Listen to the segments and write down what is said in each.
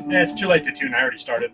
Yeah, it's too late to tune. I already started.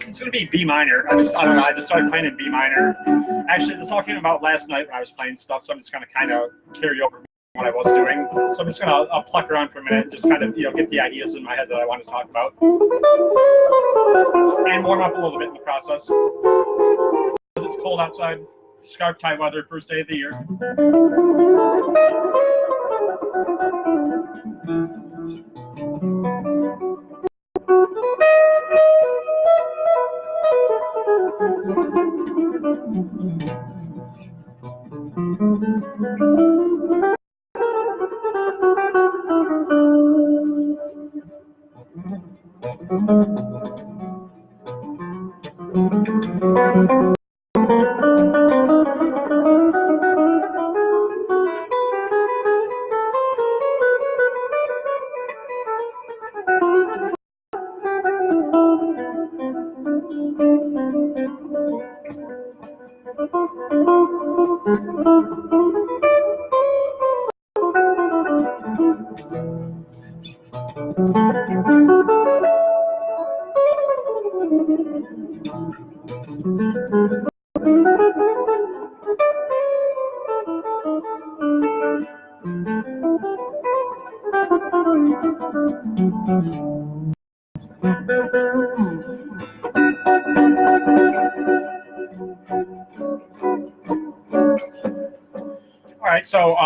It's going to be B minor. I don't know. I just started playing in B minor. Actually, this all came about last night when I was playing stuff, so I'm just going to kind of carry over what I was doing. So I'm just going to pluck around for a minute and just kind of, get the ideas in my head that I want to talk about. And warm up a little bit in the process. Because it's cold outside. Scarf tie weather, first day of the year. All right, so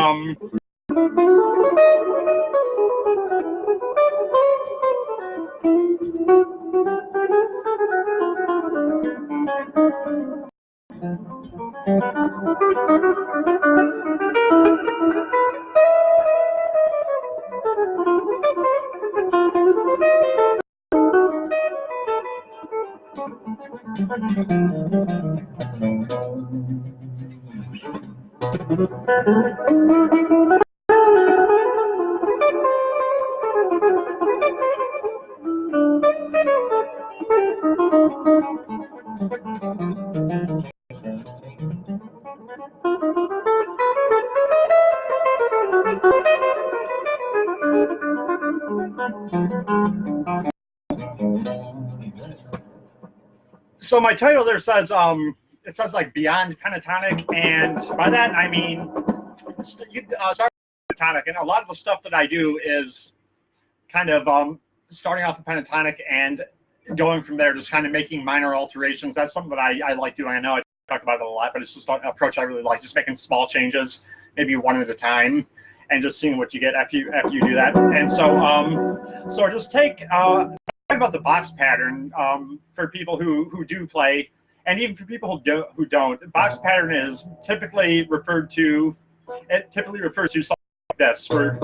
So my title there says it says like Beyond Pentatonic, and by that I mean you start with pentatonic, and a lot of the stuff that I do is kind of starting off with pentatonic and going from there, just kind of making minor alterations. That's something that I like doing. I know I talk about it a lot, but it's just an approach I really like, just making small changes, maybe one at a time, and just seeing what you get after you do that. And so just take talk about the box pattern for people who do play, and even for people who don't. Box pattern is typically referred to. It typically refers to something like this, where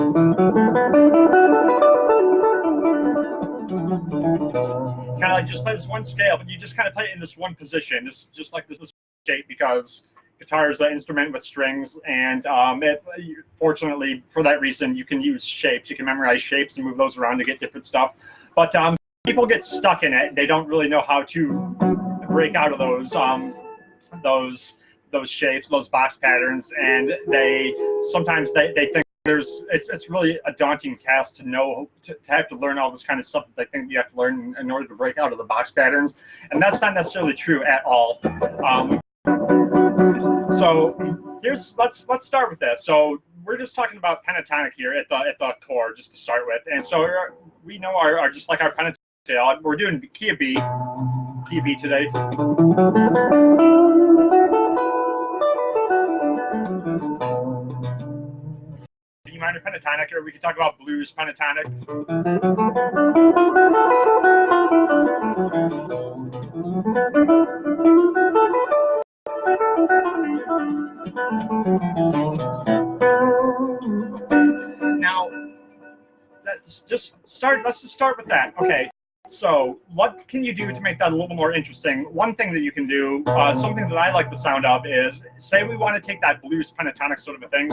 kind of like just play this one scale, but you just kind of play it in this one position, just like this shape, because guitar is an instrument with strings, and fortunately for that reason, you can use shapes. You can memorize shapes and move those around to get different stuff. But people get stuck in it. They don't really know how to break out of those shapes, those box patterns, and sometimes they think it's really a daunting task to have to learn all this kind of stuff that they think you have to learn in order to break out of the box patterns, and that's not necessarily true at all. So let's start with this. So we're just talking about pentatonic here at the core, just to start with, and so we know our just like our pentatonic scale, we're doing key of B today. B minor pentatonic, or we could talk about blues pentatonic. Now, let's just start with that. Okay. So what can you do to make that a little more interesting? One thing that you can do, something that I like the sound of, is say we want to take that blues pentatonic sort of a thing,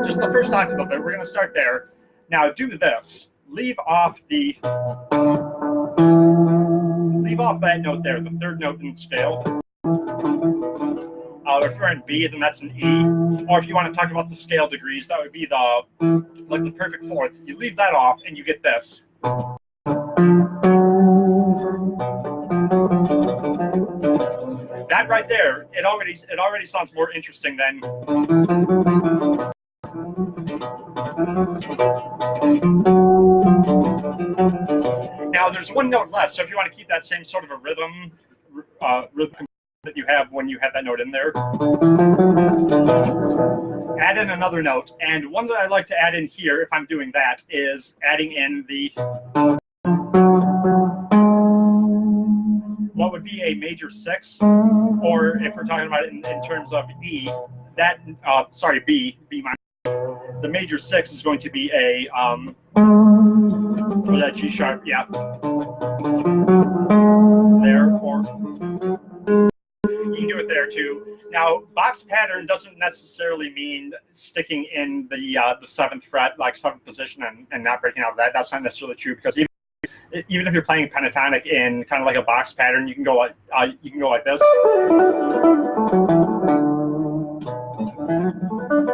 just the first octave of it. We're going to start there. Now do this. Leave off that note there, the third note in the scale. If you're in B, then that's an E. Or if you want to talk about the scale degrees, that would be the perfect fourth. You leave that off, and you get this. That right there, it already sounds more interesting than. Now there's one note less, so if you want to keep that same sort of a rhythm that you have when you have that note in there, add in another note. And one that I like to add in here, if I'm doing that, is adding in what would be a major six, or if we're talking about it in terms of E, B minor. The major six is going to be or that G sharp, yeah. There, or you can do it there too. Now, box pattern doesn't necessarily mean sticking in the 7th fret, like 7th position, and not breaking out of that. That's not necessarily true, because even if you're playing pentatonic in kind of like a box pattern, you can go like this,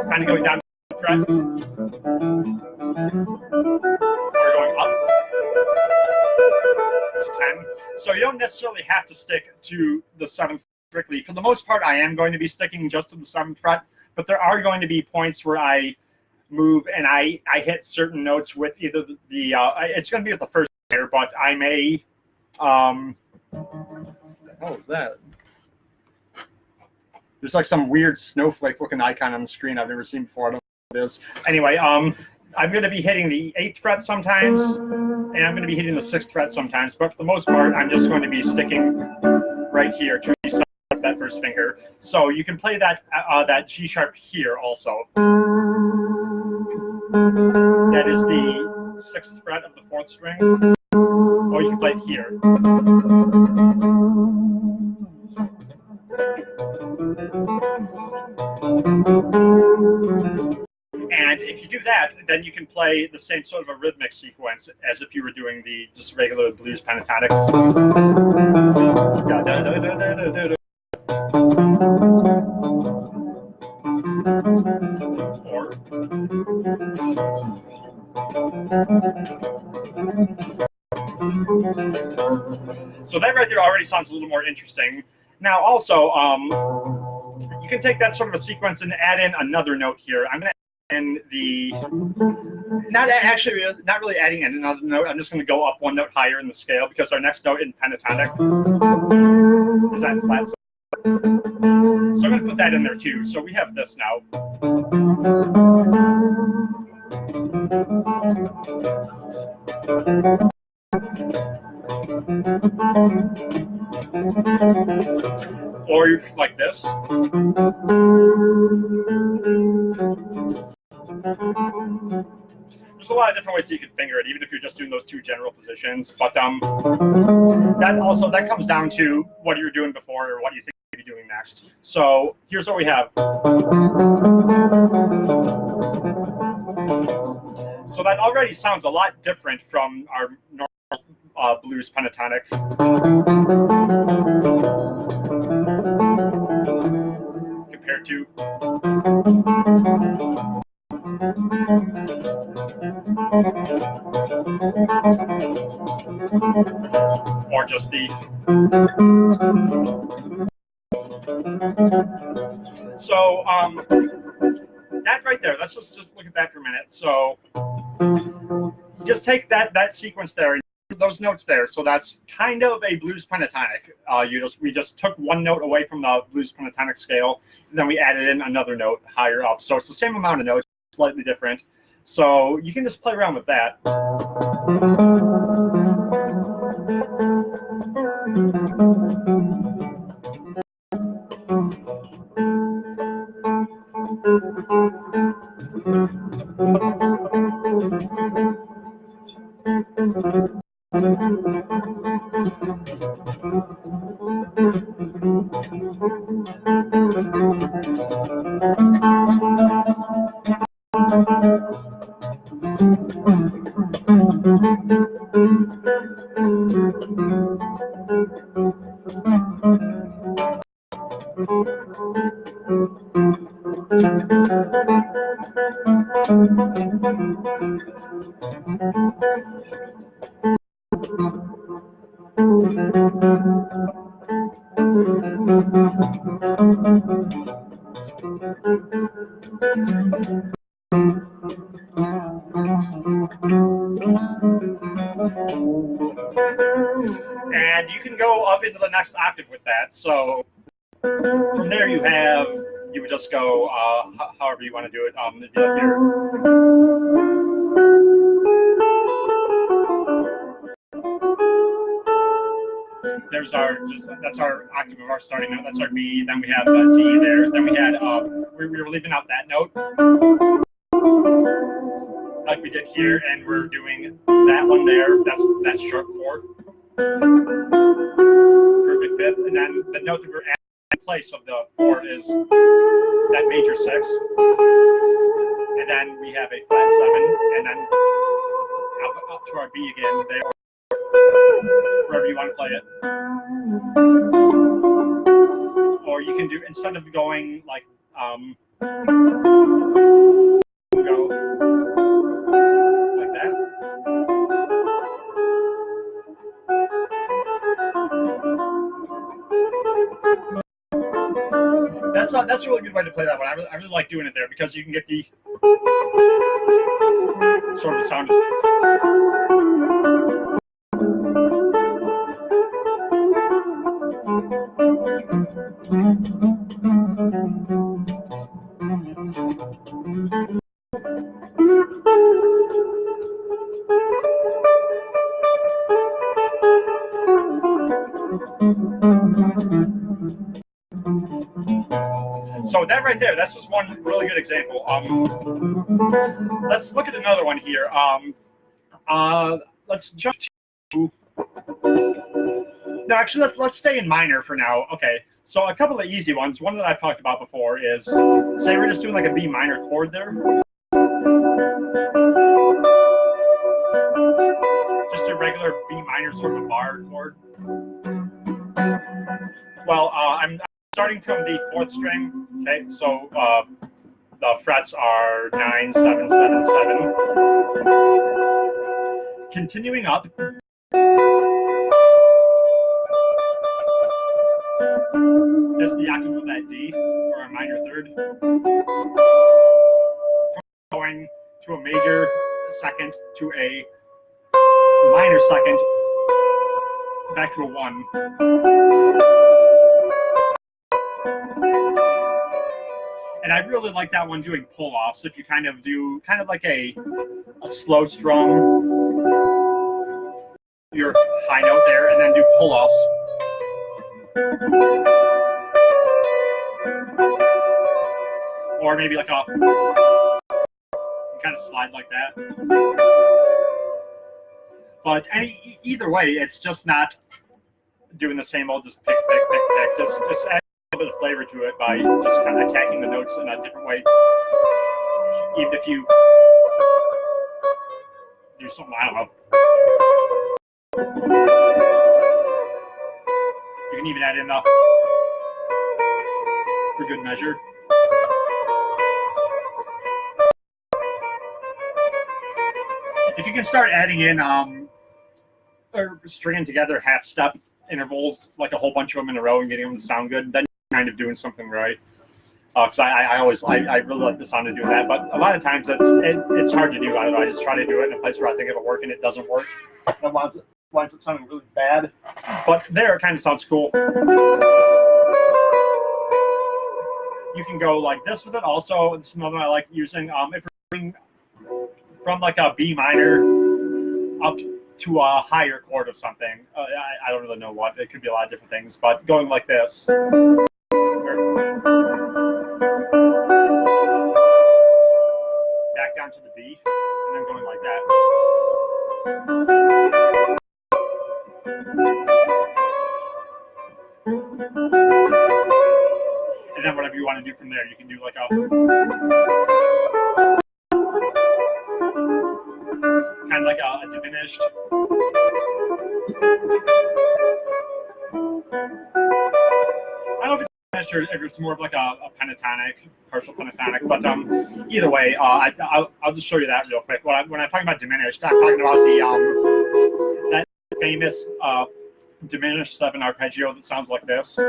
kind of going down the fret, or going up to 10. So you don't necessarily have to stick to the 7th strictly. For the most part, I am going to be sticking just to the 7th fret, but there are going to be points where I move and I hit certain notes with either it's going to be at the first here, but I may what the hell is that? There's like some weird snowflake looking icon on the screen I've never seen before. I don't know what it is. Anyway, I'm going to be hitting the 8th fret sometimes, and I'm going to be hitting the 6th fret sometimes, but for the most part, I'm just going to be sticking right here to that first finger. So you can play that G sharp here also. That is the 6th fret of the 4th string, or you can play it here. And if you do that, then you can play the same sort of a rhythmic sequence as if you were doing the just regular blues pentatonic. So that right there already sounds a little more interesting. Now also, you can take that sort of a sequence and add in another note here. I'm going to add in the, not really adding in another note. I'm just going to go up one note higher in the scale because our next note in pentatonic is that flat. So I'm going to put that in there too. So we have this now. Or like this. There's a lot of different ways that you can finger it, even if you're just doing those two general positions. But that comes down to what you were doing before or what you think you'll be doing next. So here's what we have. So that already sounds a lot different from our normal blues pentatonic. Compared to or just the. So that right there, let's just look at that for a minute. So just take that sequence there, those notes there. So that's kind of a blues pentatonic. We just took one note away from the blues pentatonic scale, and then we added in another note higher up. So it's the same amount of notes, slightly different. So you can just play around with that. And you can go up into the next octave with that. So from there you would just go however you want to do it. It'd be like here. That's our octave of our starting note. That's our B. Then we have D there. Then we had we were leaving out that note like we did here, and we're doing that one there. That's sharp 4. Perfect 5th, and then the note that we're adding in place of the 4 is that major 6, and then we have a flat 7, and then up to our B again there, wherever you want to play it. Or you can do, instead of going like go like that. That's a really good way to play that one. I really like doing it there because you can get the sort of sound. So that right there, that's just one really good example. Let's look at another one here. Let's jump to. No, actually, let's stay in minor for now. Okay. So a couple of easy ones. One that I've talked about before is, say we're just doing like a B minor chord there. Just a regular B minor sort of a bar chord. Well, I'm starting from the 4th string. Okay, so the frets are 9, 7, 7, 7. continuing up. That's the octave of that D, or a minor third. Going to a major second to a minor second, back to a 1. And I really like that one doing pull-offs. If you kind of do kind of like a slow strum, your high note there, and then do pull-offs. Or maybe like a kind of slide like that. But either way, it's just not doing the same old just pick. Just add a bit of flavor to it by just kind of attacking the notes in a different way. Even if you do something, I don't know. You can even add in the for good measure. If you can start adding in or stringing together half-step intervals, like a whole bunch of them in a row, and getting them to sound good, then you're kind of doing something right. Because I really like the sound of doing that, but a lot of times it's hard to do. I just try to do it in a place where I think it'll work, and it doesn't work. It winds up sounding really bad. But there, it kind of sounds cool. You can go like this with it. Also, it's another one I like using. If you're doing from like a B minor up to a higher chord of something. I don't really know what. It could be a lot of different things, but going like this. Back down to the B, and then going like that. And then whatever you want to do from there, you can do like a kind of like a diminished. I don't know if it's diminished or if it's more of like a pentatonic, partial pentatonic, but either way, I'll just show you that real quick. When I'm talking about diminished, I'm talking about the that famous diminished 7 arpeggio that sounds like this.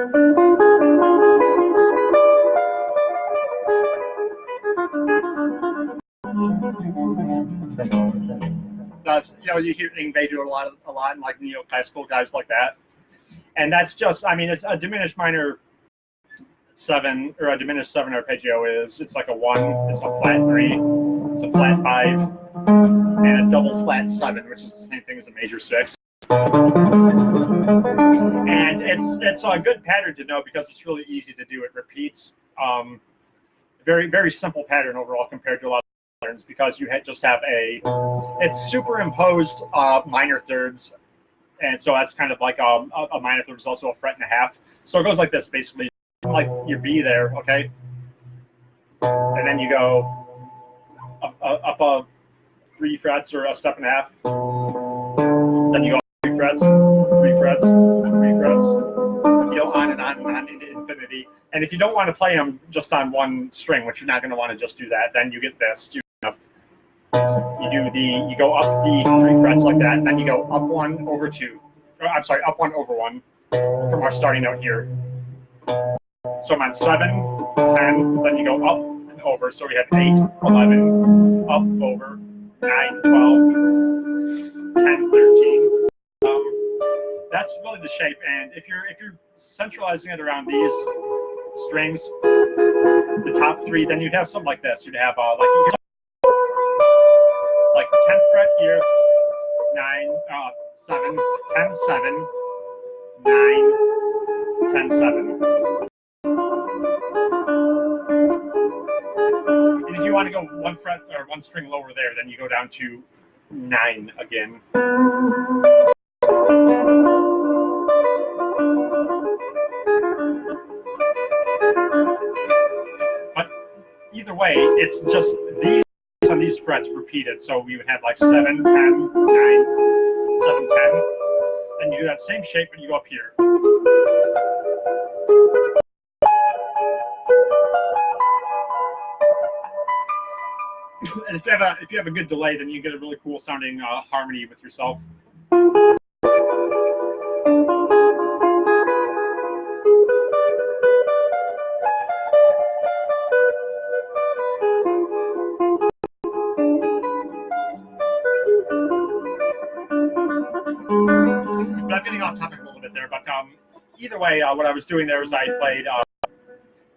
That's, you hear Ingve do it a lot, and like neoclassical guys like that. And that's just, it's a diminished minor 7, or a diminished 7 arpeggio it's like a 1, it's a flat 3, it's a flat 5, and a double flat 7, which is the same thing as a major 6. And it's a good pattern to know because it's really easy to do. It repeats. Very, very simple pattern overall compared to a lot of patterns, because you just have it's superimposed minor thirds, and so that's kind of like a minor third is also a fret and a half. So it goes like this, basically, like your B there, okay, and then you go up 3 frets or a step and a half, then you go 3 frets, 3 frets, 3 frets, on and on and on into infinity. And if you don't want to play them just on one string, which you're not going to want to just do that, then you get this. You go up the 3 frets like that, and then you go up 1 over 2. I'm sorry, up 1 over 1 from our starting note here. So I'm on 7, 10, then you go up and over. So we have 8, 11, up, over, 9, 12, 10, 13. That's really the shape, and if you're centralizing it around these strings, the top 3, then you'd have something like this. You'd have like 10th fret here, 9, 7, 10, 7, 9, 10, 7. And if you want to go 1 fret or 1 string lower there, then you go down to 9 again. But either way, it's just these on these frets repeated. So we would have like 7, 10, 9, 7, 10. And you do that same shape, but you go up here. And if you have a good delay, then you get a really cool sounding harmony with yourself. But I'm getting off topic a little bit there. But either way, what I was doing there was I played.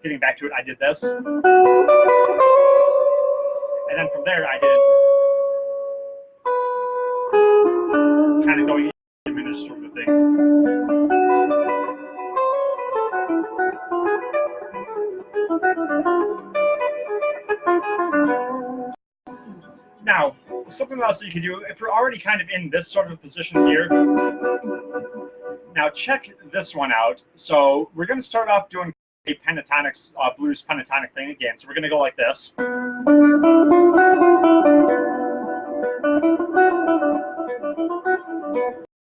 Getting back to it, I did this, and then from there I did kind of going diminished sort of thing. Now, something else that you can do if you're already kind of in this sort of position here. Now check this one out. So we're going to start off doing a pentatonic, blues pentatonic thing again. So we're going to go like this.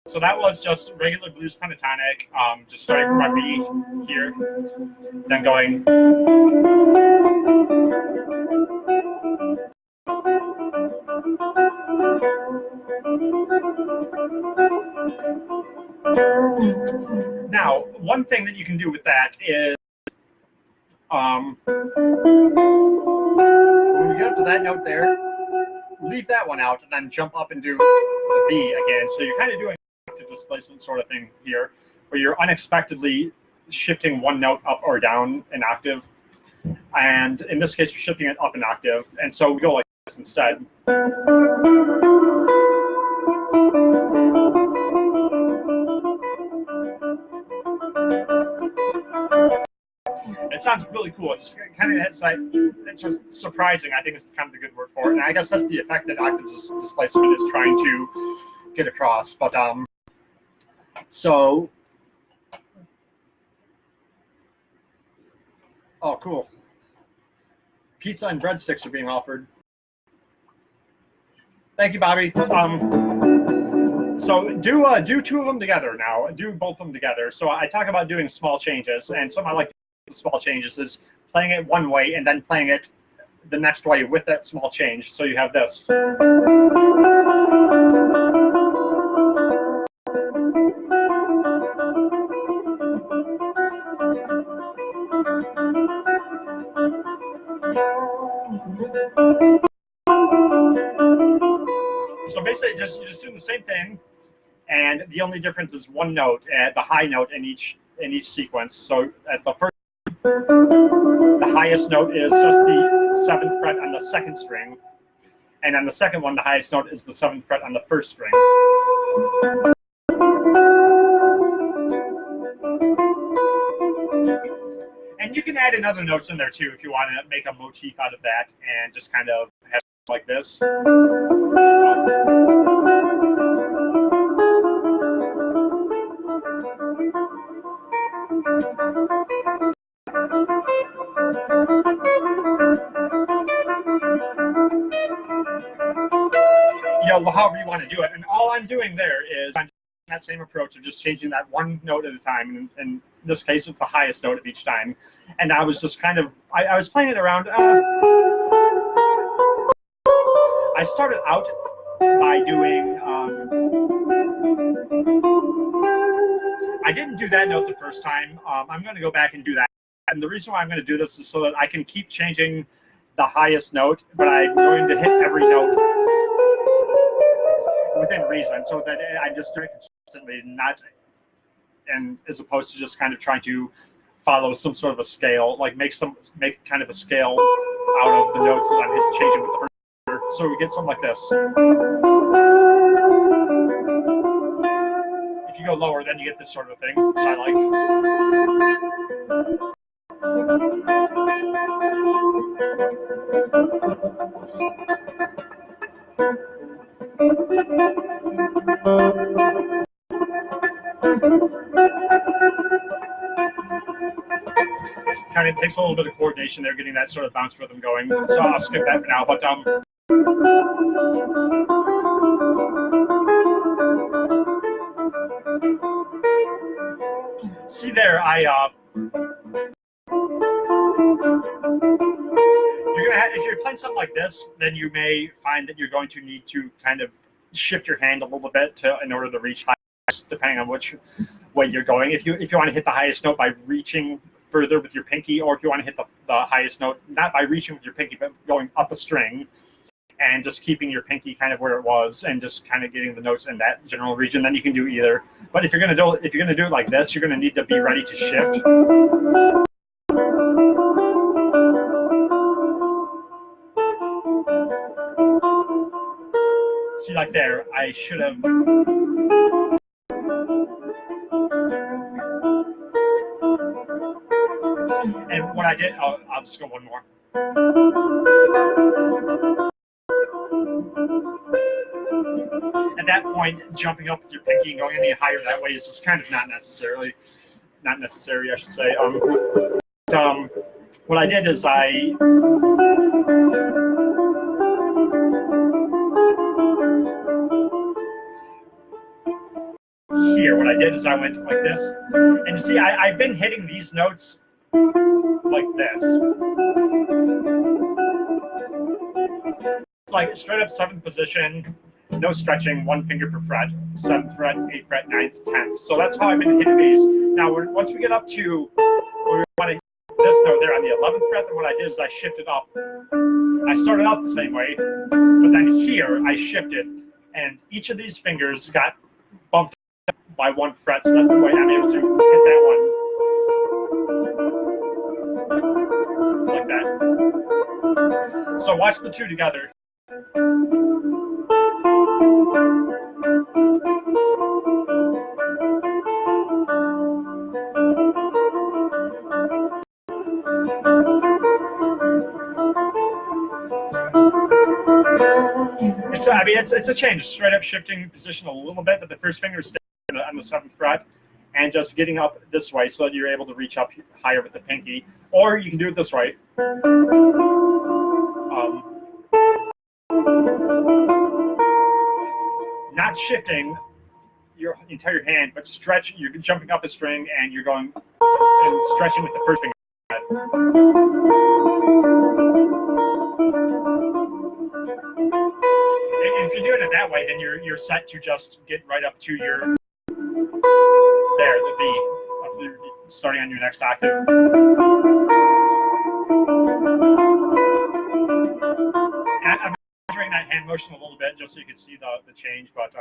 So that was just regular blues pentatonic, just starting from my B here, then going. Now, one thing that you can do with that is, when we get up to that note there, leave that one out and then jump up and do the B again. So you're kind of doing a displacement sort of thing here, where you're unexpectedly shifting one note up or down an octave. And in this case, we're shifting it up an octave. And so we go like this instead. It sounds really cool. It's kind of, it's just surprising. I think it's kind of the good word for it. And I guess that's the effect that octave displacement is trying to get across. But so, oh, cool. Pizza and breadsticks are being offered. Thank you, Bobby. So do two of them together now. Do both of them together. So I talk about doing small changes, and something I like to do with small changes is playing it one way and then playing it the next way with that small change. So you have this. So basically, you're just doing the same thing, and the only difference is one note at the high note in each sequence. So at the first, the highest note is just the 7th fret on the 2nd string, and on the second one, the highest note is the 7th fret on the 1st string. And you can add in other notes in there too if you want to make a motif out of that and just kind of have like this. However you want to do it. And all I'm doing there is I'm taking that same approach of just changing that one note at a time. And in this case, it's the highest note of each time. And I was just kind of, I was playing it around. I started out by doing, I didn't do that note the first time. I'm going to go back and do that. And the reason why I'm going to do this is so that I can keep changing the highest note, but I'm going to hit every note within reason, so that I'm just doing it consistently, not, and as opposed to just kind of trying to follow some sort of a scale, like make kind of a scale out of the notes that I'm changing with the first. So we get something like this. If you go lower, then you get this sort of thing, which I like. Kind of takes a little bit of coordination there, getting that sort of bounce rhythm going. So I'll skip that for now. But see there, if you're you're playing something like this, then you may find that you're going to need to kind of shift your hand a little bit in order to reach high, depending on which way you're going. If you want to hit the highest note by reaching further with your pinky, or if you want to hit the highest note not by reaching with your pinky, but going up a string and just keeping your pinky kind of where it was and just kind of getting the notes in that general region, then you can do either. But if you're gonna do it like this, you're gonna need to be ready to shift. See, like there, I should have. And what I did, I'll just go one more. At that point, jumping up with your pinky and going any higher that way is just kind of not necessary, I should say. What I did is I went like this, and you see, I've been hitting these notes like this, like straight up 7th position, no stretching, 1 finger per fret, 7th fret, 8th fret, 9th, 10th. So that's how I've been hitting these. Now, once we get up to where we want to hit this note there on the 11th fret, then what I did is I shifted up. I started out the same way, but then here I shifted, and each of these fingers got bumped by 1 fret, so that way I'm able to hit that one like that. So watch the two together. It's a change, straight up shifting position a little bit, but the first finger is staying on the 7th fret, and just getting up this way so that you're able to reach up higher with the pinky. Or you can do it this way. Not shifting your entire hand, but stretch. You're jumping up a string and you're going and stretching with the first finger. If you're doing it that way, then you're set to just get right up to your the B, starting on your next octave. And I'm measuring that hand motion a little bit just so you can see the change, but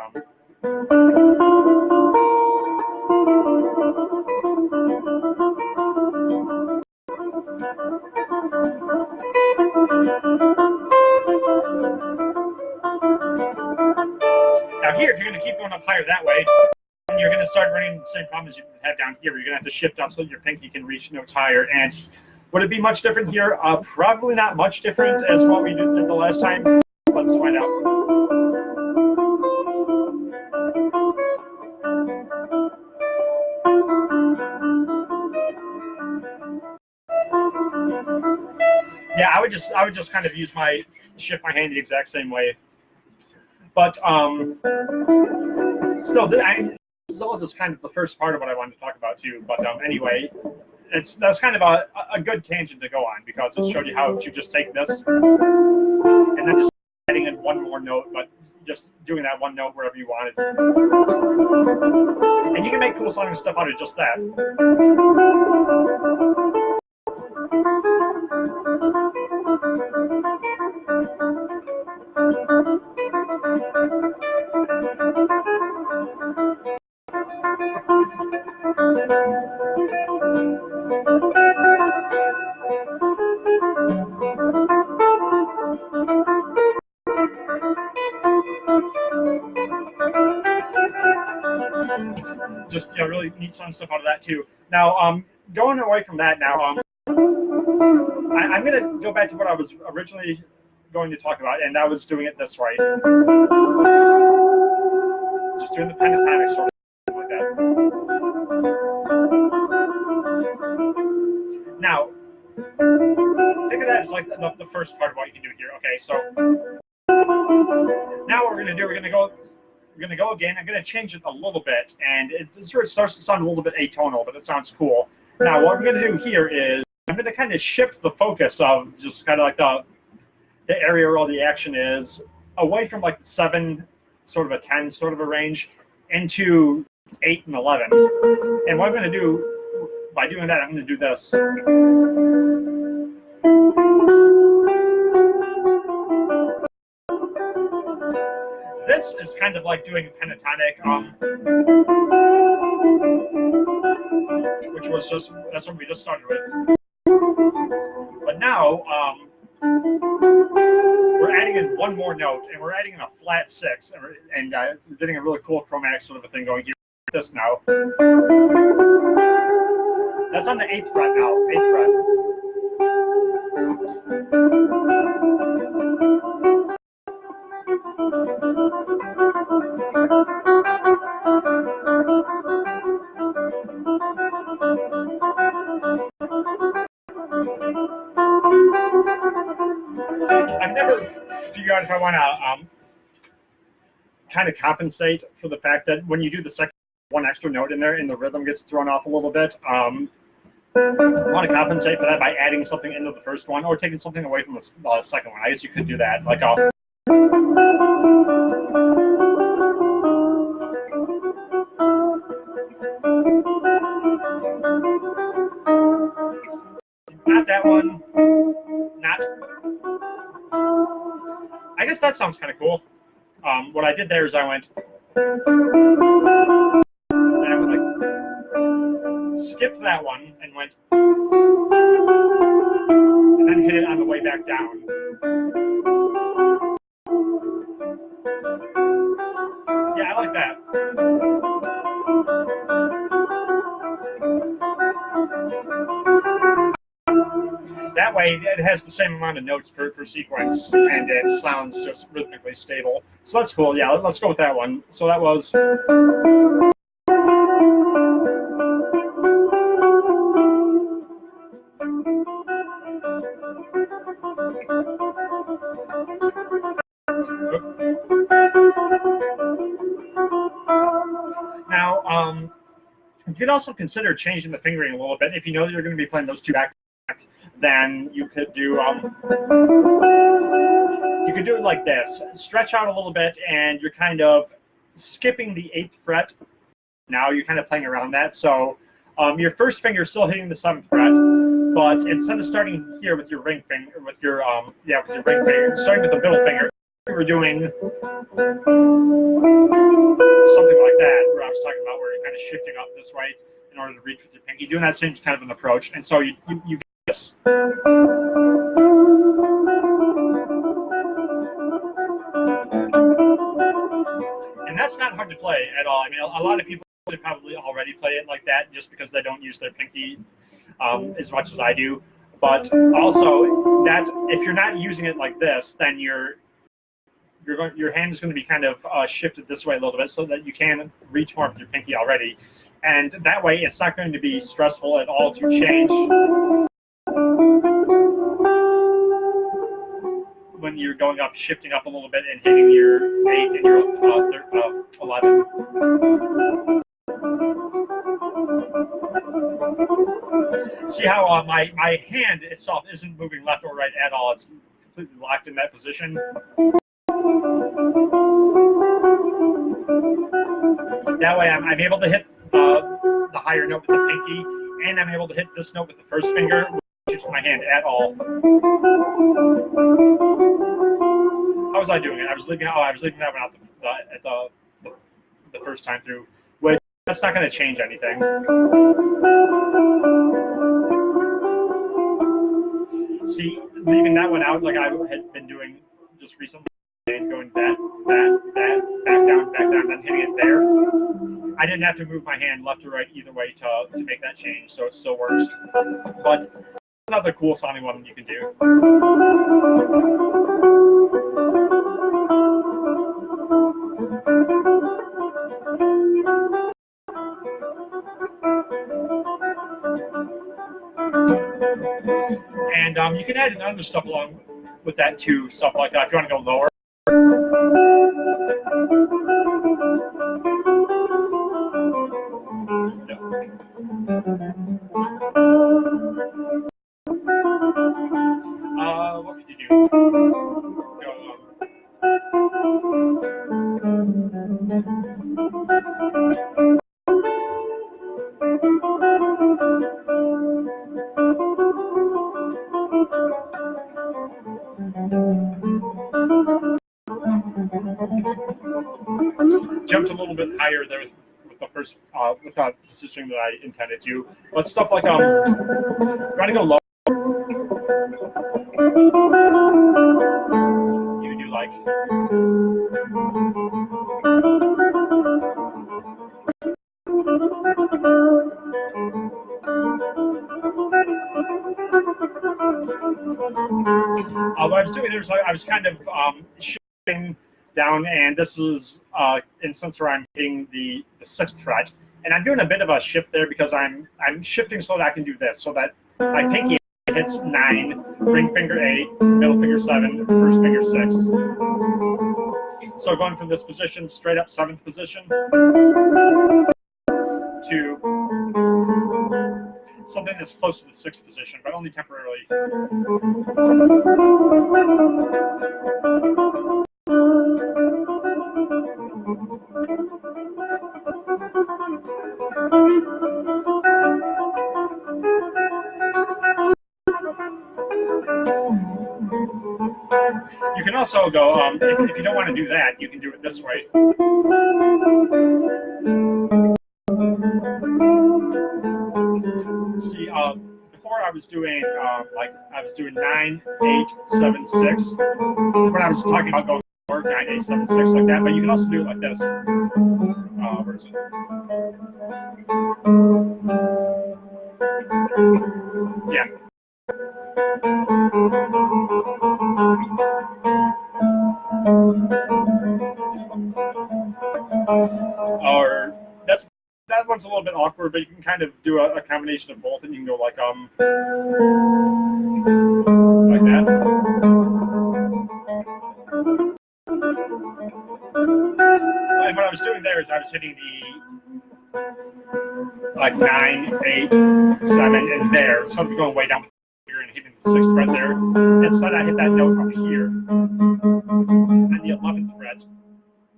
now here, if you're going to keep going up higher that way, you're going to start running the same problem as you have down here. You're going to have to shift up so that your pinky can reach notes higher. And would it be much different here? Probably not much different as what we did the last time. Let's find out. Yeah, I would just kind of shift my hand the exact same way. But still, this is all just kind of the first part of what I wanted to talk about too. But anyway, that's kind of a good tangent to go on, because it showed you how to just take this and then just adding in one more note, but just doing that one note wherever you wanted. And you can make cool sounding stuff out of just that. Just really neat sound stuff out of that too. Now, going away from that now, I'm going to go back to what I was originally going to talk about, and that was doing it this way. Just doing the pentatonic sort of like that. Now, think of that as like the first part of what you can do here. Okay, so now what we're going to do, we're going to go again. I'm going to change it a little bit, and it sort of starts to sound a little bit atonal, but it sounds cool. Now, what I'm going to do here is I'm going to kind of shift the focus of just kind of like the area where all the action is, away from like the 7, sort of a 10 sort of a range, into 8 and 11. And what I'm going to do by doing that, I'm going to do this. This is kind of like doing a pentatonic, which was just, that's what we just started with. But now, we're adding in one more note, and we're adding in a flat 6, and we're getting a really cool chromatic sort of a thing going here. This now. That's on the 8th fret now, 8th fret. I've never figured out if I want to kind of compensate for the fact that when you do the second one extra note in there and the rhythm gets thrown off a little bit. I want to compensate for that by adding something into the first one or taking something away from the second one. I guess you could do that. Like not that one. Not. I guess that sounds kind of cool. What I did there is I went. And I would like skipped that one and went. And then hit it on the way back down. Yeah, I like that. That way, it has the same amount of notes per sequence, and it sounds just rhythmically stable. So that's cool. Yeah, let's go with that one. So that was. Now, you could also consider changing the fingering a little bit. If you know that you're going to be playing those two back, then you could do it like this. Stretch out a little bit, and you're kind of skipping the 8th fret. Now you're kind of playing around that. So your first finger is still hitting the 7th fret, but instead of starting here with your ring finger, with your ring finger, starting with the middle finger, we're doing something like that, where I was talking about, where you're kind of shifting up this way in order to reach with your pinky, doing that same kind of an approach. And so you get this. And that's not hard to play at all. I mean, a lot of people probably already play it like that just because they don't use their pinky as much as I do. But also, that if you're not using it like this, then your hand is going to be kind of shifted this way a little bit so that you can reach more with your pinky already. And that way, it's not going to be stressful at all to change when you're going up, shifting up a little bit and hitting your 8 and your 11. See how my hand itself isn't moving left or right at all. It's completely locked in that position. That way I'm able to hit the higher note with the pinky, and I'm able to hit this note with the first finger, which is my hand at all. How was I doing it? I was leaving that one out the first time through, which that's not going to change anything. See, leaving that one out like I had been doing just recently, and going back down, then hitting it there. I didn't have to move my hand left or right either way to make that change, so it still works. But another cool sounding one you can do. And you can add other stuff along with that too, stuff like that if you want to go lower. What could you do? Jumped a little bit higher there with the first, with the positioning that I intended to. But stuff like trying to go low. You do like. What I was doing there was I was kind of shifting down, and this is instance where I'm hitting the 6th fret, and I'm doing a bit of a shift there because I'm shifting so that I can do this, so that my pinky hits 9, ring finger 8, middle finger 7, first finger 6. So going from this position straight up 7th position to something that's close to the 6th position, but only temporarily. You can also go, if you don't want to do that, you can do it this way. See, before I was doing like I was doing 9, 8, 7, 6. When I was talking about going forward, 9, 8, 7, 6 like that, but you can also do it like this. Where is it? Yeah. Or that one's a little bit awkward, but you can kind of do a combination of both, and you can go like that. And what I was doing there is I was hitting the like 9, 8, 7, and there. So I'm going way down here and hitting the 6th fret there. Instead, I hit that note up here on the 11th fret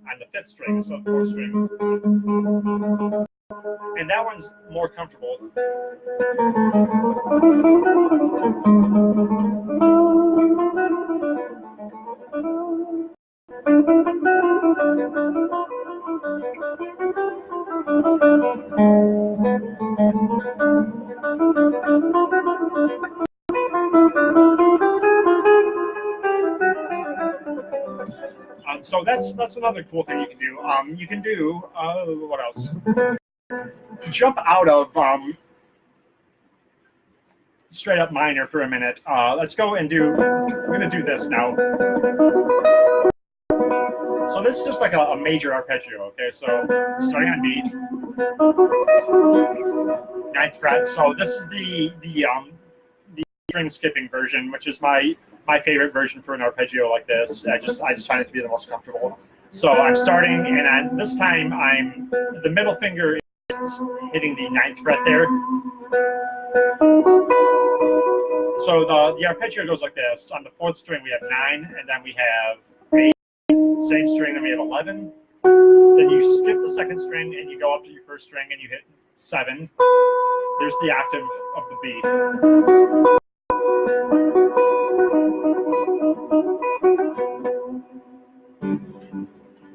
on the 5th string instead of the 4th string. And that one's more comfortable. So that's another cool thing you can do. You can do what else? Jump out of straight up minor for a minute. Let's go and do. We're gonna do this now. So this is just like a major arpeggio. Okay, so starting on B, 9th fret. So this is the string skipping version, which is my favorite version for an arpeggio like this. I just find it to be the most comfortable. So I'm starting, and this time the middle finger is hitting the 9th fret there. So the arpeggio goes like this. On the 4th string we have 9, and then we have 8. Same string, then we have 11. Then you skip the 2nd string and you go up to your 1st string and you hit 7. There's the octave of the B.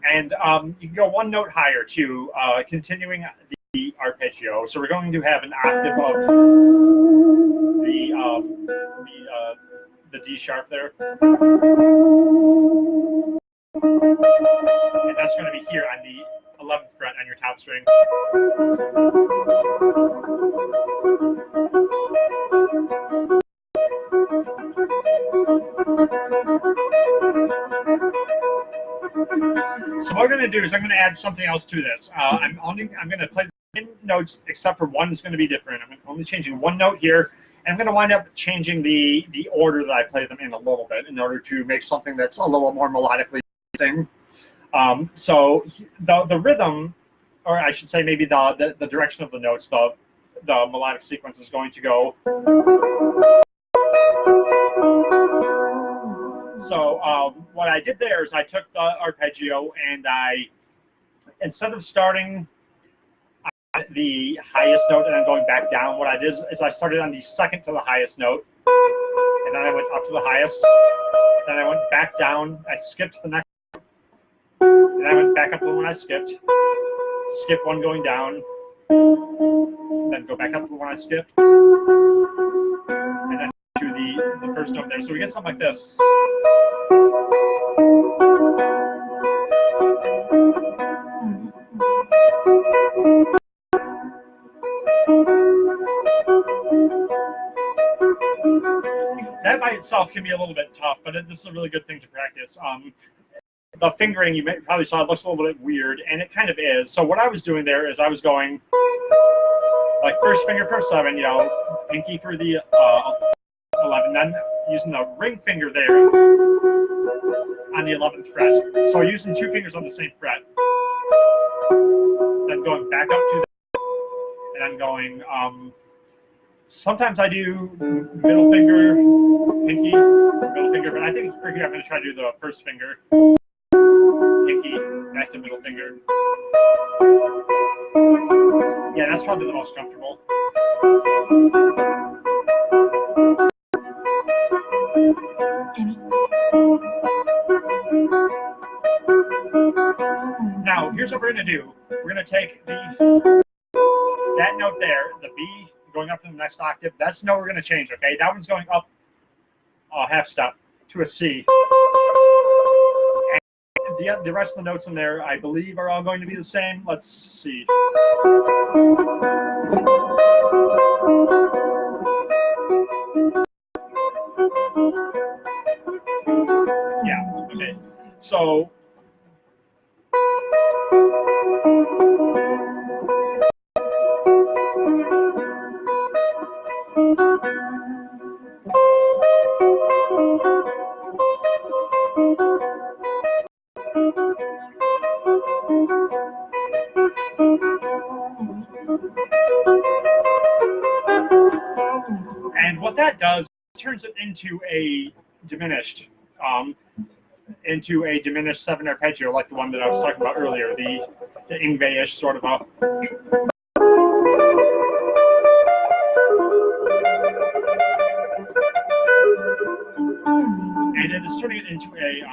And you can go one note higher too, continuing the arpeggio. So we're going to have an octave of the D sharp there. And that's going to be here on the 11th fret on your top string. So what we're going to do is I'm going to add something else to this. I'm going to play the same notes, except for one is going to be different. I'm only changing one note here, and I'm going to wind up changing the order that I play them in a little bit in order to make something that's a little more melodically interesting. So the rhythm, or I should say maybe the direction of the notes, the melodic sequence is going to go. So what I did there is I took the arpeggio and I instead of starting at the highest note and then going back down, what I did is I started on the second to the highest note, and then I went up to the highest, then I went back down, I skipped the next, and I went back up to the one I skipped, skip one going down, then go back up to the one I skipped, and then to the first note there. So we get something like this. That by itself can be a little bit tough, but this is a really good thing to practice. The fingering, you probably saw, it looks a little bit weird, and it kind of is. So what I was doing there is I was going like first finger for 7, you know, pinky for the 11, then using the ring finger there on the 11th fret. So using 2 fingers on the same fret, then going back up to that, and then going. Sometimes I do middle finger, pinky, middle finger, but I think for here I'm going to try to do the first finger, pinky, back to middle finger. Yeah, that's probably the most comfortable. Now, here's what we're going to do. We're going to take that note there, the B, going up to the next octave. That's the note we're going to change, okay? That one's going up a half step to a C. And the rest of the notes in there, I believe, are all going to be the same. Let's see. Yeah, okay. So and what that does, it turns it into a diminished, seven arpeggio, like the one that I was talking about earlier, the Ingve-ish sort of a. And it is turning it into a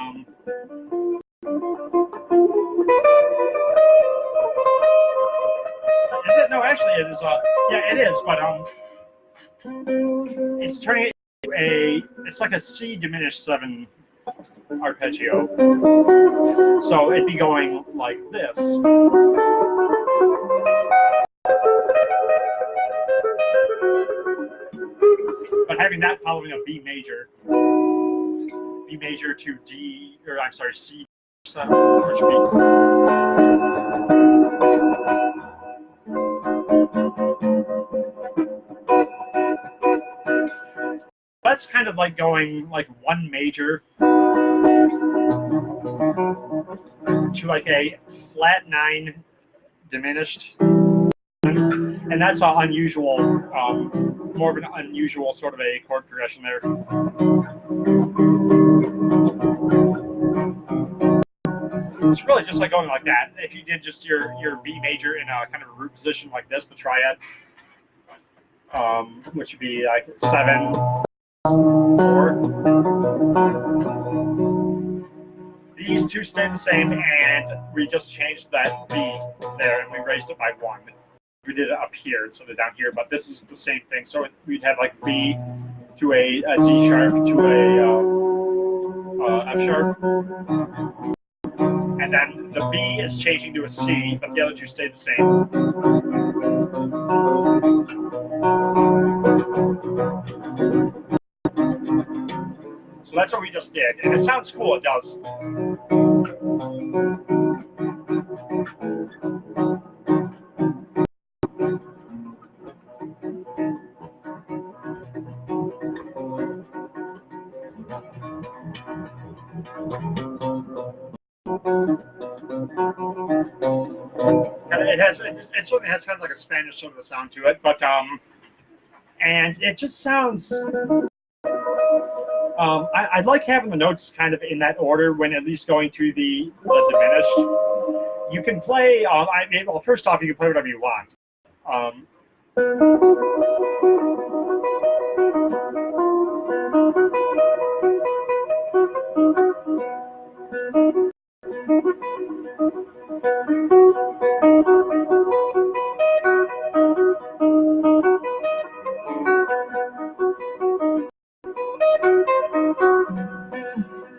is it? No, actually it is yeah, it is, but it's turning it into it's like a C diminished 7 arpeggio. So it'd be going like this. But having that following a B major to D, or I'm sorry, C, which would be. That's kind of like going like 1 major to like a flat 9 diminished. And that's an unusual, more of an unusual sort of a chord progression there. It's really just like going like that. If you did just your B major in a kind of a root position like this, the triad, which would be like 7, 4. These two stay the same, and we just changed that B there, and we raised it by 1. We did it up here instead of down here, but this is the same thing. So we'd have like B to a D sharp to a F sharp, and then the B is changing to a C, but the other two stay the same. So that's what we just did, and it sounds cool. It does. It certainly has kind of like a Spanish sort of a sound to it, but and it just sounds. I like having the notes kind of in that order when at least going to the diminished. you can play. Well, first off, you can play whatever you want.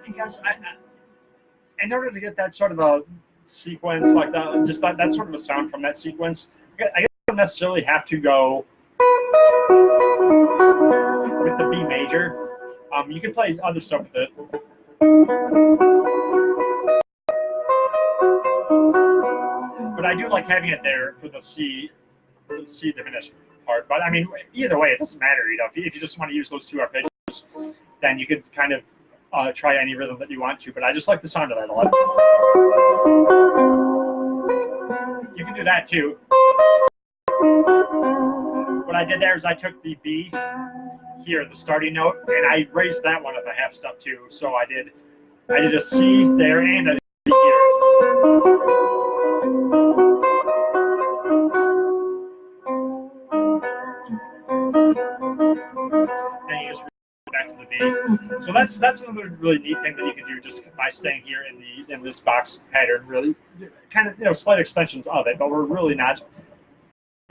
Because in order to get that sort of a sequence like that, just that sort of a sound from that sequence, I guess you don't necessarily have to go with the B major. You can play other stuff with it. But I do like having it there for the C diminished part. But I mean, either way, it doesn't matter. You know, if you just want to use those two arpeggios, then you could kind of try any rhythm that you want to. But I just like the sound of that a lot. You can do that too. What I did there is I took the B here, the starting note, and I raised that one up a half step too. So I did a C there and a D here. Then you just back to the B. So that's another really neat thing that you can do just by staying here in this box pattern. Really, kind of slight extensions of it, but we're really not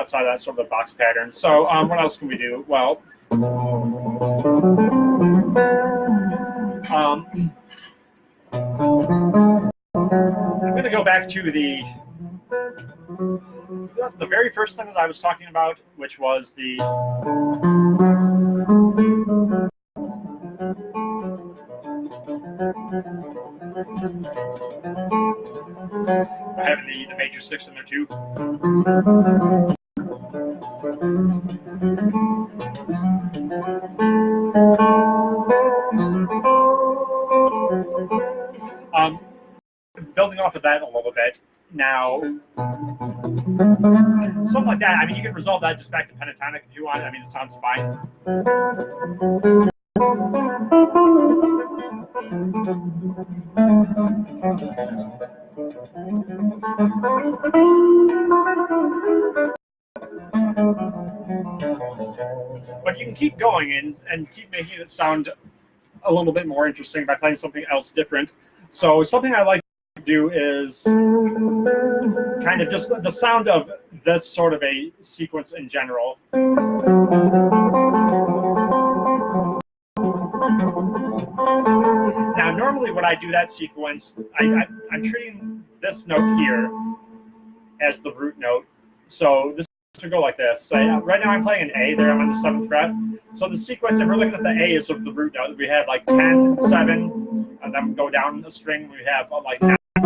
outside of that sort of the box pattern. So what else can we do? Well, I'm going to go back to the very first thing that I was talking about, which was the having the major 6 in there too. Building off of that a little bit now, something like that. I mean, you can resolve that just back to pentatonic if you want. I mean, it sounds fine. But you can keep going and keep making it sound a little bit more interesting by playing something else different. So something I like to do is kind of just the sound of this sort of a sequence in general. Now, normally when I do that sequence, I'm treating this note here as the root note. So this to go like this. So right now I'm playing an A there. I'm on the 7th fret. So the sequence, if we're looking at the A, is sort of the root note. We have like 10, 7, and then go down a string. We have like 9, 8.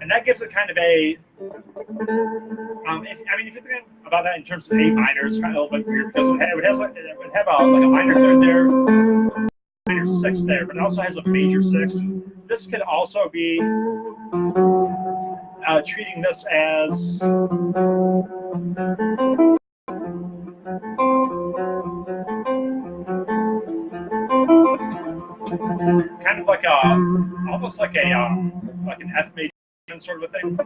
And that gives it kind of a, if you're thinking about that in terms of A minor, it's kind of a little bit weird because it would have a minor 3rd there, minor 6 there, but it also has a major 6. This could also be treating this as kind of like almost like an F major sort of a thing.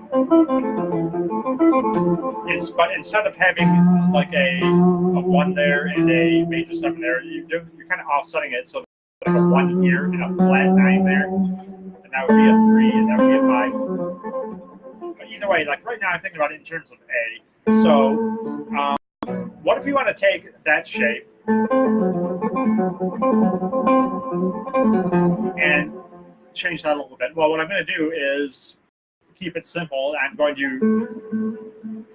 But instead of having like a 1 there and a major 7 there, you're kind of offsetting it. So like a 1 here and a flat 9 there, and that would be a 3 and that would be a 5. But either way, like right now I'm thinking about it in terms of A. So what if we want to take that shape and change that a little bit? Well, what I'm going to do is keep it simple. I'm going to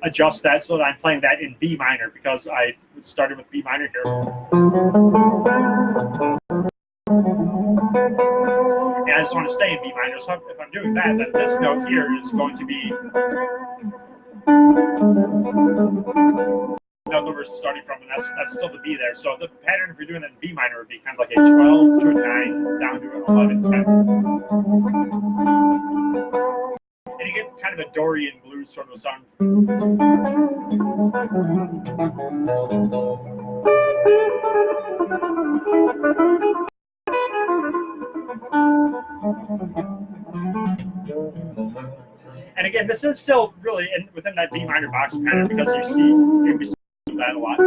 adjust that so that I'm playing that in B minor because I started with B minor here. And I just want to stay in B minor. So if I'm doing that, then this note here is going to be the note that we're starting from, and that's still the B there. So the pattern, if you're doing that in B minor, would be kind of like a 12 to a 9 down to an 11, 10. And you get kind of a Dorian blues sort of a sound. again, this is still really within that B minor box pattern because you'll be seeing that a lot.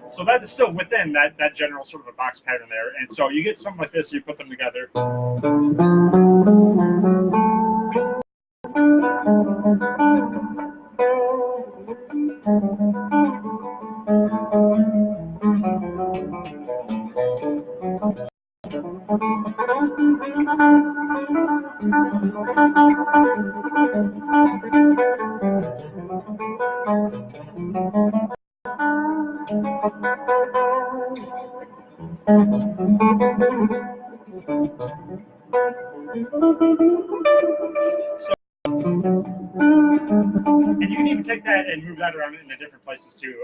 So that is still within that general sort of a box pattern there. And so you get something like this, you put them together. So, and you can even take that and move that around into different places too.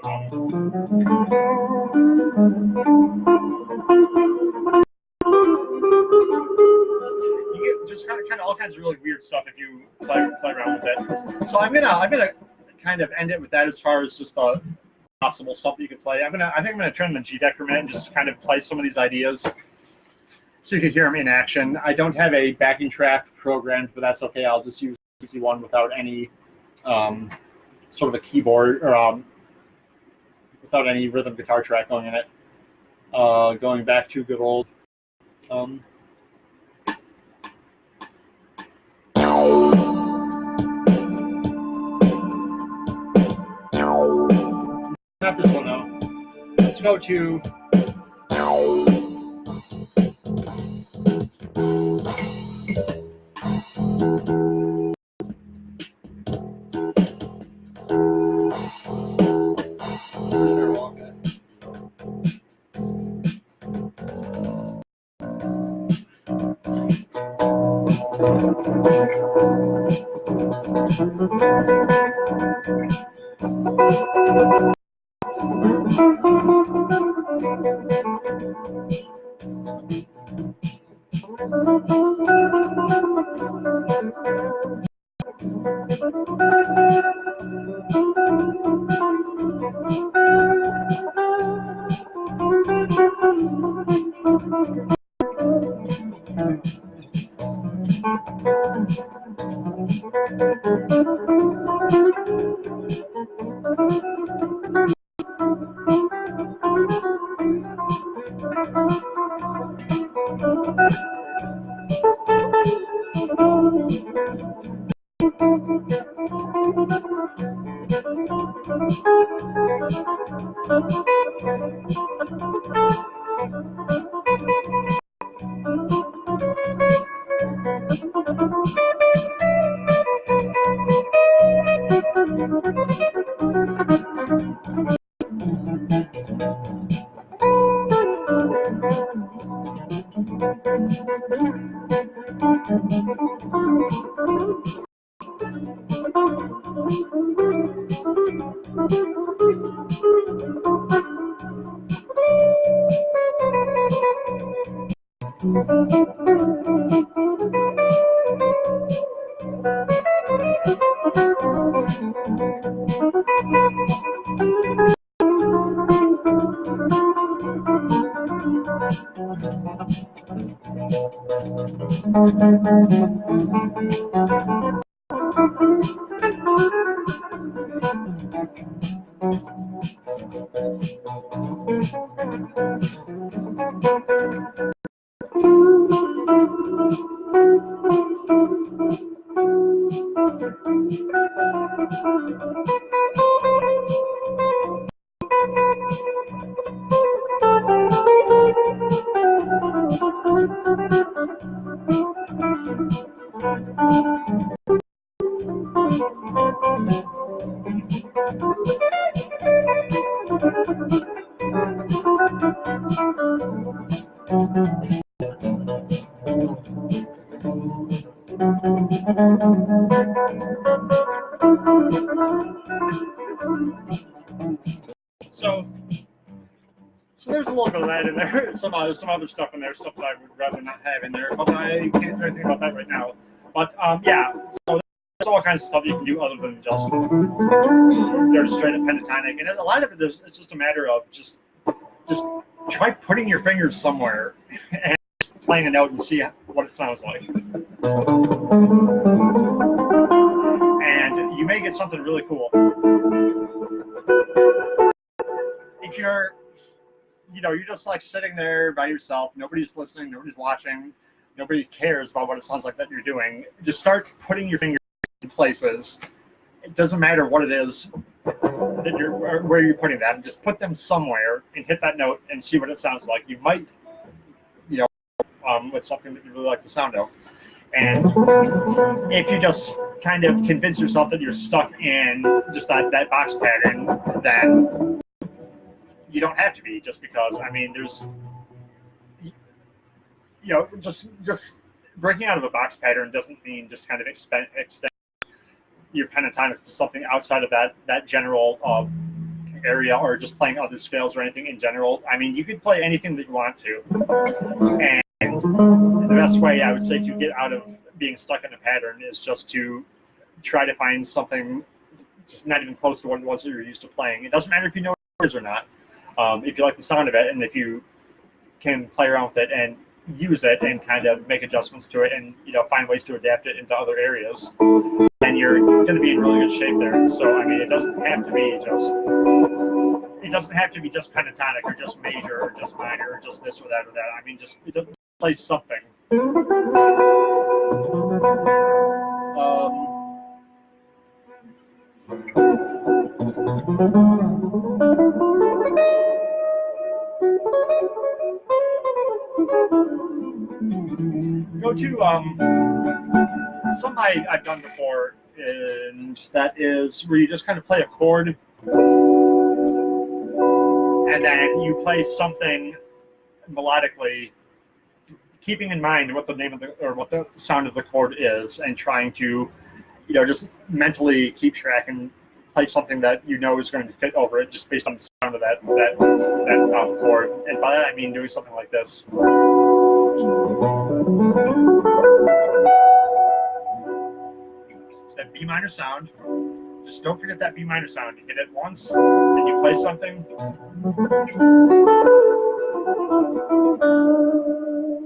You get just kind of all kinds of really weird stuff if you play around with it. So I'm gonna kind of end it with that as far as just the possible stuff that you could play. I think I'm gonna turn the G deck for a minute and just kind of play some of these ideas so you can hear them in action. I don't have a backing track programmed, but that's okay. I'll just use easy one without any sort of a keyboard or without any rhythm guitar track going in it. Going back to good old not this one though. Let's go to So there's a little bit of that in there. Some other stuff in there, stuff that I would rather not have in there, but I can't do anything about that right now. But yeah, so there's all kinds of stuff you can do other than just straight up pentatonic, and a lot of it is it's just a matter of just try putting your fingers somewhere and playing a note and see what it sounds like. And you may get something really cool. If you're just like sitting there by yourself, nobody's listening, nobody's watching, nobody cares about what it sounds like that you're doing, just start putting your fingers in places. It doesn't matter what it is that where you're putting that, just put them somewhere and hit that note and see what it sounds like. You might, with something that you really like the sound of. And if you just kind of convince yourself that you're stuck in just that box pattern, then you don't have to be, just because, I mean, there's, just breaking out of a box pattern doesn't mean just kind of extend your pentatonic to something outside of that general area, or just playing other scales or anything in general. I mean, you could play anything that you want to. And the best way I would say to get out of being stuck in a pattern is just to try to find something just not even close to what it was that you're used to playing. It doesn't matter if you know what it is or not. If you like the sound of it, and if you can play around with it and use it and kind of make adjustments to it, and find ways to adapt it into other areas, then you're going to be in really good shape there. So I mean, it doesn't have to be just pentatonic or just major or just minor or just this or that or that. I mean, just play something. Go to something I've done before, and that is where you just kind of play a chord, and then you play something melodically, keeping in mind what the name of what the sound of the chord is, and trying to, just mentally keep track and play something that is going to fit over it, just based on the sound of that chord. And by that I mean doing something like this. It's that B minor sound. Just don't forget that B minor sound. You hit it once, and you play something.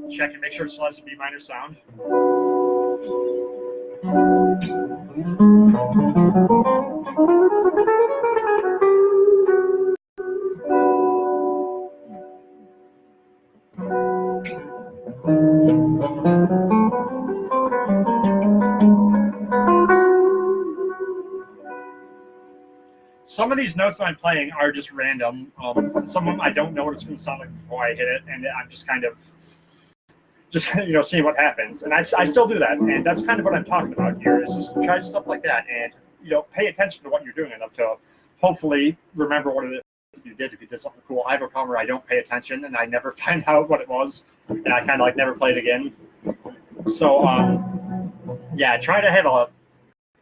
Check and make sure it still has a B minor sound. Some of these notes I'm playing are just random. Some of them I don't know what it's going to sound like before I hit it, and I'm just kind of seeing what happens. And I still do that, and that's kind of what I'm talking about here. Is just try stuff like that, and pay attention to what you're doing enough to hopefully remember what it is that you did. If you did something cool, I have a problem where I don't pay attention and I never find out what it was, and I kind of never play it again. So yeah, try to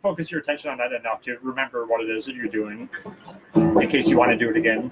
focus your attention on that enough to remember what it is that you're doing, in case you want to do it again.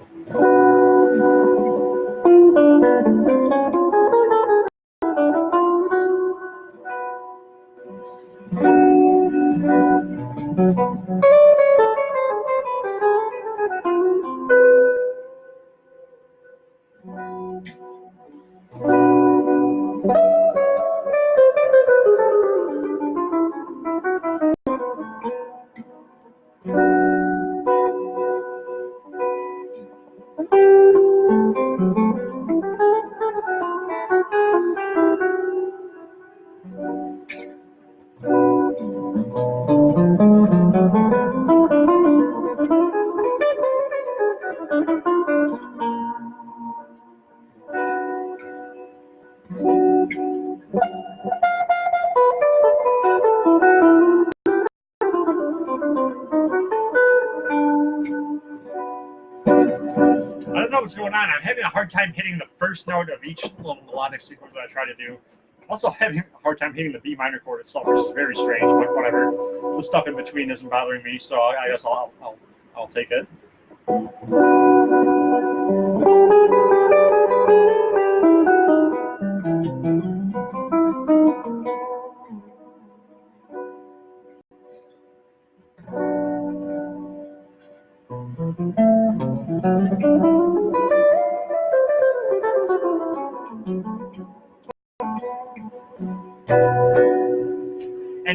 I don't know what's going on. I'm having a hard time hitting the first note of each little melodic sequence that I try to do. Also having a hard time hitting the B minor chord itself, which is very strange, but whatever. The stuff in between isn't bothering me, so I guess I'll take it. And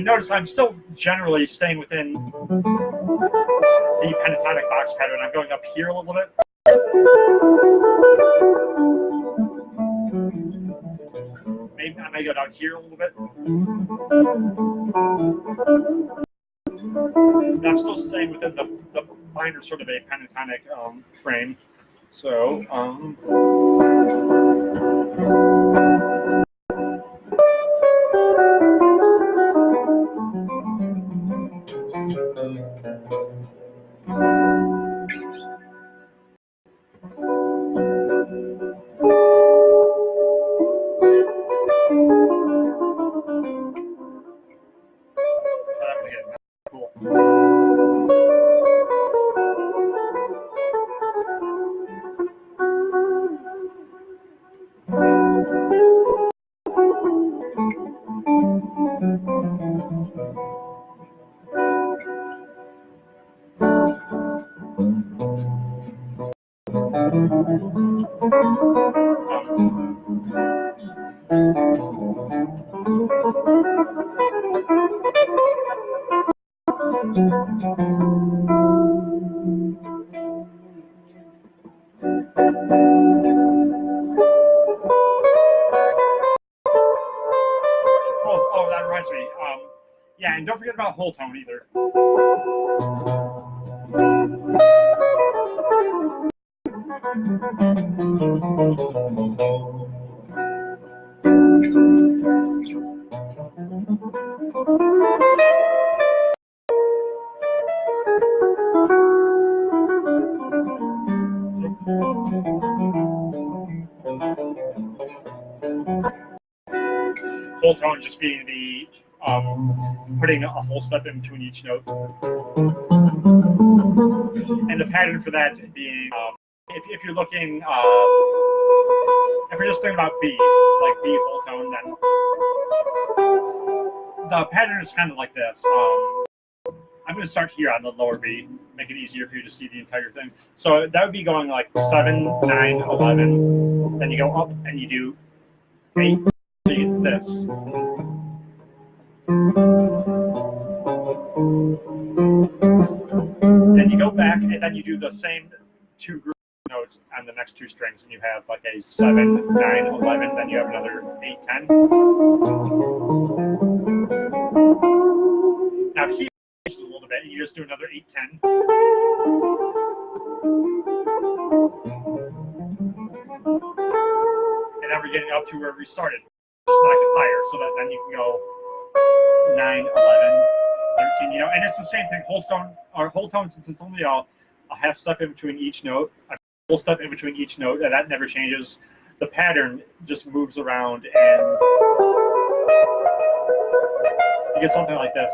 notice I'm still generally staying within the pentatonic box pattern. I'm going up here a little bit. Maybe I may go down here a little bit. But I'm still staying within the minor sort of a pentatonic frame. So, oh, that reminds me. Yeah, and don't forget about whole tone either. Whole tone just being the putting a whole step in between each note, and the pattern for that being if you're looking if you're just thinking about B, like B whole tone, then the pattern is kind of like this. I'm going to start here on the lower B, make it easier for you to see the entire thing. So that would be going like 7, 9, 11. Then you go up and you do 8. So you get this. Then you go back and then you do the same 2 group notes on the next 2 strings, and you have like a 7, 9, 11. Then you have another 8, 10. Now here a little bit, you just do another 8, 10. And then we're getting up to where we started. Just knock it higher, so that then you can go 9, 11, 13, you know, and it's the same thing. Whole tone, since it's only a half step in between each note, a full step in between each note, and that never changes. The pattern just moves around, and you get something like this.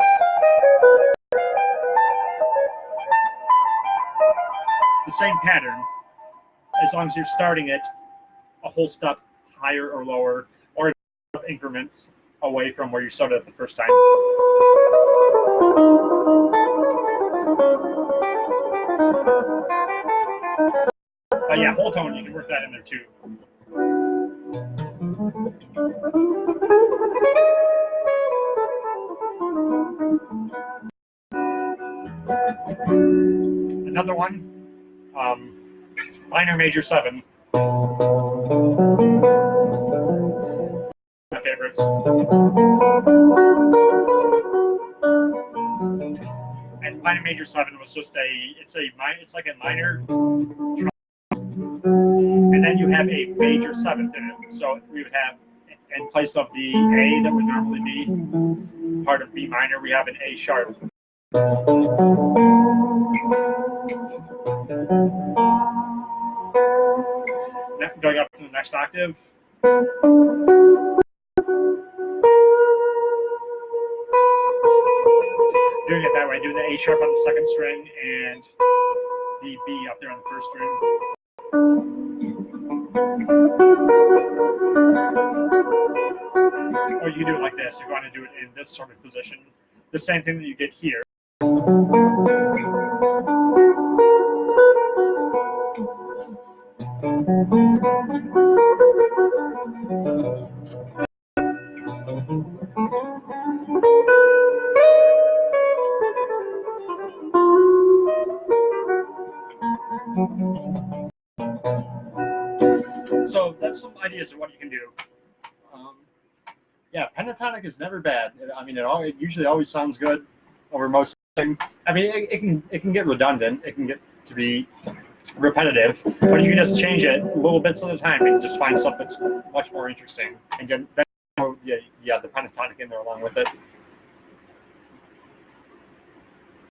The same pattern, as long as you're starting it a whole step higher or lower, or increments away from where you started at the first time. But yeah, whole tone, you can work that in there too. Another one, minor major 7. My favorites. And minor major 7 was just it's like a minor, and then you have a major 7th in it. So we would have, in place of the A that would normally be part of B minor, we have an A sharp. Going up to the next octave. Doing it that way, doing the A sharp on the second string and the B up there on the first string. Or you can do it like this. You're going to do it in this sort of position. The same thing that you get here. So that's some ideas of what you can do. Yeah, pentatonic is never bad. I mean, it usually always sounds good over most things. I mean, it can get redundant. It can get to be repetitive, but you can just change it little bits at a time and just find stuff that's much more interesting. And then yeah, the pentatonic in there along with it.